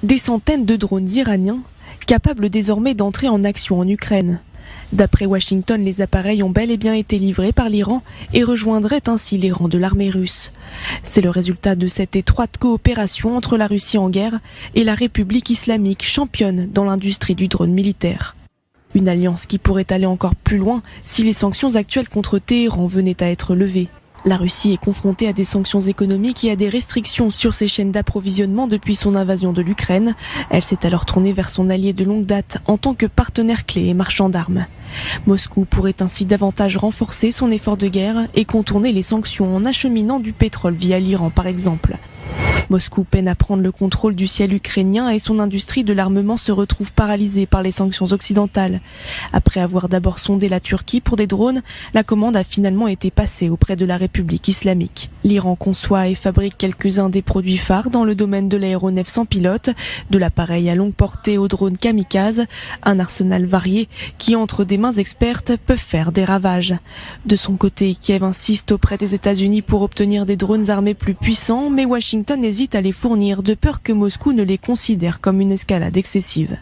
Des centaines de drones iraniens capables désormais d'entrer en action en Ukraine. D'après Washington, les appareils ont bel et bien été livrés par l'Iran et rejoindraient ainsi les rangs de l'armée russe. C'est le résultat de cette étroite coopération entre la Russie en guerre et la République islamique, championne dans l'industrie du drone militaire. Une alliance qui pourrait aller encore plus loin si les sanctions actuelles contre Téhéran venaient à être levées. La Russie est confrontée à des sanctions économiques et à des restrictions sur ses chaînes d'approvisionnement depuis son invasion de l'Ukraine. Elle s'est alors tournée vers son allié de longue date en tant que partenaire clé et marchand d'armes. Moscou pourrait ainsi davantage renforcer son effort de guerre et contourner les sanctions en acheminant du pétrole via l'Iran par exemple. Moscou peine à prendre le contrôle du ciel ukrainien et son industrie de l'armement se retrouve paralysée par les sanctions occidentales. Après avoir d'abord sondé la Turquie pour des drones, la commande a finalement été passée auprès de la République islamique. L'Iran conçoit et fabrique quelques-uns des produits phares dans le domaine de l'aéronef sans pilote, de l'appareil à longue portée aux drones kamikazes, un arsenal varié qui, entre des mains expertes, peuvent faire des ravages. De son côté, Kiev insiste auprès des États-Unis pour obtenir des drones armés plus puissants, mais Washington hésite à les fournir de peur que Moscou ne les considère comme une escalade excessive.